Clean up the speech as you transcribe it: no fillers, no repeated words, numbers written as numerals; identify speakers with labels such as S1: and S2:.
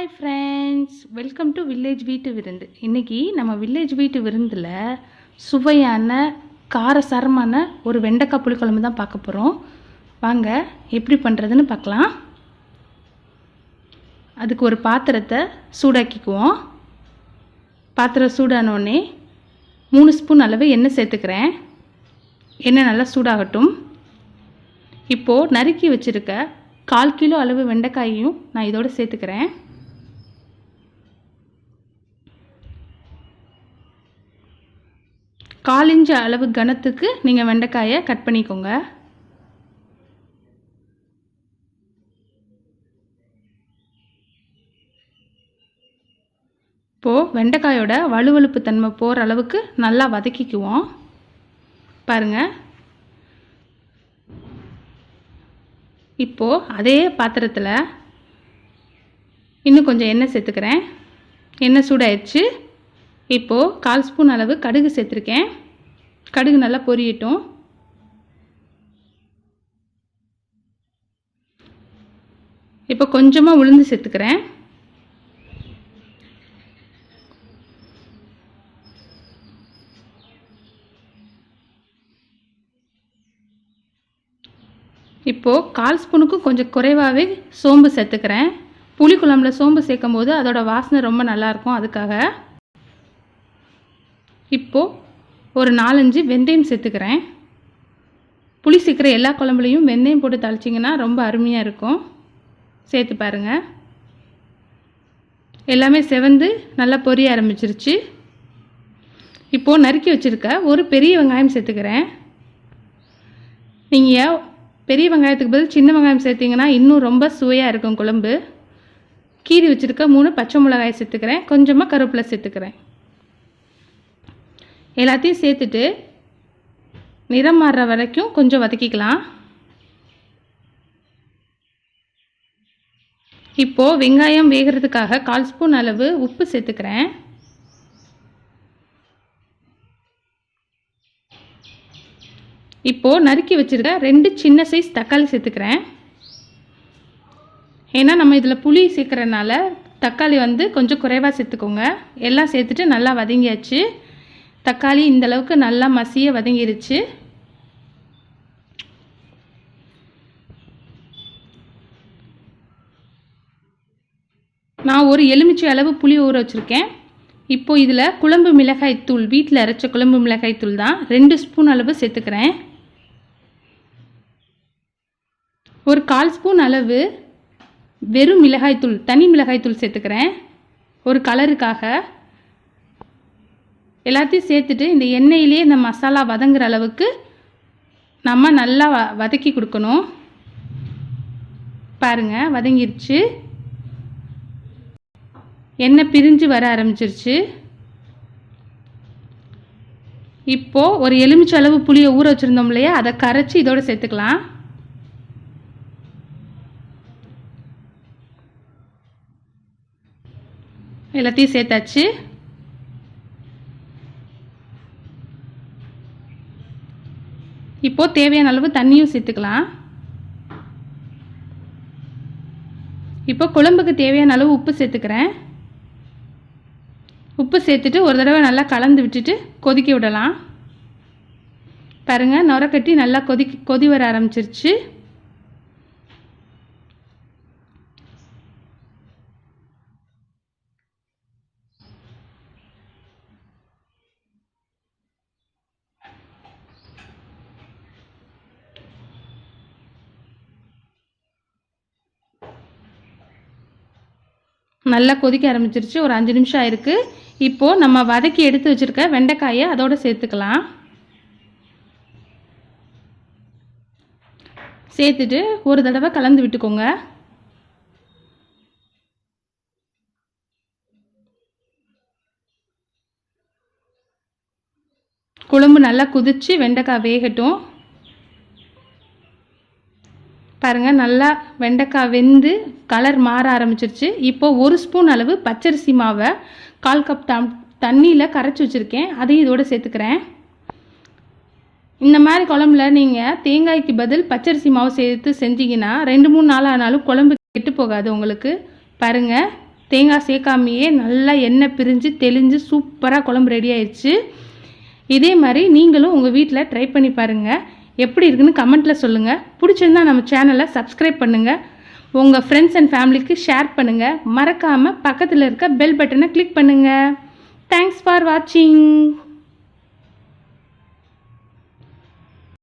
S1: Hi friends, welcome to village வீட்டு விருந்து. இன்றைக்கி நம்ம வில்லேஜ் வீட்டு விருந்தில் சுவையான காரசாரமான ஒரு வெண்டைக்காய் புளிக்குழம்பு தான் பார்க்க போகிறோம். வாங்க எப்படி பண்ணுறதுன்னு பார்க்கலாம். அதுக்கு ஒரு பாத்திரத்தை சூடாக்கிக்குவோம். பாத்திரம் சூடானோடனே 3 ஸ்பூன் அளவு எண்ணெய் சேர்த்துக்கிறேன். எண்ணெய் நல்லா சூடாகட்டும். இப்போது நறுக்கி வச்சுருக்க 1/4 கிலோ அளவு வெண்டைக்காயையும் நான் இதோடு சேர்த்துக்கிறேன். கால் இன்ச் அளவு கனத்துக்கு நீங்கள் வெண்டைக்காயை கட் பண்ணிக்கோங்க. இப்போது வெண்டைக்காயோட வழுவழுப்பு தன்மை போகிற அளவுக்கு நல்லா வதக்கிக்குவோம். பாருங்கள், இப்போது அதே பாத்திரத்தில் இன்னும் கொஞ்சம் எண்ணெய் சேர்த்துக்கிறேன். எண்ணெய் சூடாயிடுச்சு. இப்போது 1/4 ஸ்பூன் அளவு கடுகு சேர்த்துருக்கேன். கடுகு நல்லா பொரியட்டும். இப்போ கொஞ்சமாக உளுந்து சேர்த்துக்கிறேன். இப்போது 1/4 ஸ்பூனுக்கும் கொஞ்சம் குறைவாகவே சோம்பு சேர்த்துக்கிறேன். புளிக்குழம்புல சோம்பு சேர்க்கும் போது அதோட வாசனை ரொம்ப நல்லாயிருக்கும், அதுக்காக. இப்போது ஒரு 4-5 வெந்தயம் சேர்த்துக்கிறேன். புளி சேர்க்குற எல்லா குழம்புலையும் வெந்தயம் போட்டு தாளிச்சிங்கன்னா ரொம்ப அருமையாக இருக்கும். சேர்த்து பாருங்கள். எல்லாமே செவந்து நல்லா பொரிய ஆரம்பிச்சிருச்சு. இப்போது நறுக்கி வச்சுருக்க ஒரு பெரிய வெங்காயம் சேர்த்துக்கிறேன். நீங்கள் பெரிய வெங்காயத்துக்கு பதில் சின்ன வெங்காயம் சேர்த்திங்கன்னா இன்னும் ரொம்ப சுவையாக இருக்கும் குழம்பு. கீரி வச்சுருக்க 3 பச்சை மிளகாய் சேர்த்துக்கிறேன். கொஞ்சமாக கருவேப்பிலை சேர்த்துக்கிறேன். எல்லாத்தையும் சேர்த்துட்டு நிறம் மாறுற வரைக்கும் கொஞ்சம் வதக்கிக்கலாம். இப்போது வெங்காயம் வேகிறதுக்காக 1/4 ஸ்பூன் அளவு உப்பு சேர்த்துக்கிறேன். இப்போது நறுக்கி வச்சுருக்க 2 சின்ன சைஸ் தக்காளி சேர்த்துக்கிறேன். ஏன்னா நம்ம இதில் புளி சேர்க்குறதுனால தக்காளி கொஞ்சம் குறைவாக சேர்த்துக்கோங்க. எல்லாம் சேர்த்துட்டு நல்லா வதங்கியாச்சு. தக்காளி இந்தளவுக்கு நல்லா மசிய வதங்கிருச்சு. நான் ஒரு எலுமிச்சை அளவு புளி ஊற வச்சுருக்கேன். இப்போது இதில் குழம்பு மிளகாய் தூள், வீட்டில் அரைச்ச குழம்பு மிளகாய் தூள் தான் 2 ஸ்பூன் அளவு சேர்த்துக்கிறேன். ஒரு 1/4 ஸ்பூன் அளவு வெறும் மிளகாய்த்தூள், தனி மிளகாய்த்தூள் சேர்த்துக்கிறேன், ஒரு கலருக்காக. எல்லாத்தையும் சேர்த்துட்டு இந்த எண்ணெயிலே இந்த மசாலா வதங்குற அளவுக்கு நம்ம நல்லா வதக்கி கொடுக்கணும். பாருங்கள், வதங்கிருச்சு. எண்ணெய் பிரிஞ்சு வர ஆரம்பிச்சிருச்சு. இப்போது ஒரு எலுமிச்சை அளவு புளியை ஊற வச்சுருந்தோம் இல்லையா, அதை கரைச்சி இதோடு சேர்த்துக்கலாம். எல்லாத்தையும் சேர்த்தாச்சு. இப்போது தேவையான அளவு தண்ணியும் சேர்த்துக்கலாம். இப்போ குழம்புக்கு தேவையான அளவு உப்பு சேர்த்துக்கிறேன். உப்பு சேர்த்துட்டு ஒரு தடவை நல்லா கலந்து விட்டுட்டு கொதிக்க விடலாம். பாருங்கள், நுர கட்டி நல்லா கொதி வர ஆரம்பிச்சிருச்சு. நல்லா கொதிக்க ஆரம்பிச்சிருச்சு. ஒரு 5 நிமிஷம் ஆயிருக்கு. இப்போது நம்ம வதக்கி எடுத்து வச்சுருக்க வெண்டைக்காயை அதோடு சேர்த்துக்கலாம். சேர்த்துட்டு ஒரு தடவை கலந்து விட்டுக்கோங்க. குழம்பு நல்லா கொதிச்சு வெண்டைக்காய் வேகட்டும். பாருங்கள், நல்லா வெண்டைக்காய் வெந்து கலர் மாற ஆரம்பிச்சிருச்சு. இப்போது 1 ஸ்பூன் அளவு பச்சரிசி மாவை 1/4 கப் தண்ணியில் கரைச்சி வச்சுருக்கேன், அதையும் இதோடு சேர்த்துக்கிறேன். இந்த மாதிரி குழம்புல நீங்கள் தேங்காய்க்கு பதில் பச்சரிசி மாவு சேர்த்து செஞ்சிங்கன்னா 2-3 நாள் ஆனாலும் குழம்பு கெட்டு போகாது உங்களுக்கு. பாருங்கள், தேங்காய் சேர்க்காமையே நல்லா எண்ணெய் பிரிஞ்சு தெளிஞ்சு சூப்பராக குழம்பு ரெடி ஆயிடுச்சு. இதே மாதிரி நீங்களும் உங்கள் வீட்டில் ட்ரை பண்ணி பாருங்கள். எப்படி இருக்குன்னு கமெண்ட்டில் சொல்லுங்கள். பிடிச்சிருந்தா நம்ம சேனலை சப்ஸ்கிரைப் பண்ணுங்கள். உங்கள் ஃப்ரெண்ட்ஸ் அண்ட் ஃபேமிலிக்கு ஷேர் பண்ணுங்கள். மறக்காமல் பக்கத்தில் இருக்க பெல் பட்டனை கிளிக் பண்ணுங்கள். தேங்க்ஸ் ஃபார் வாட்சிங்.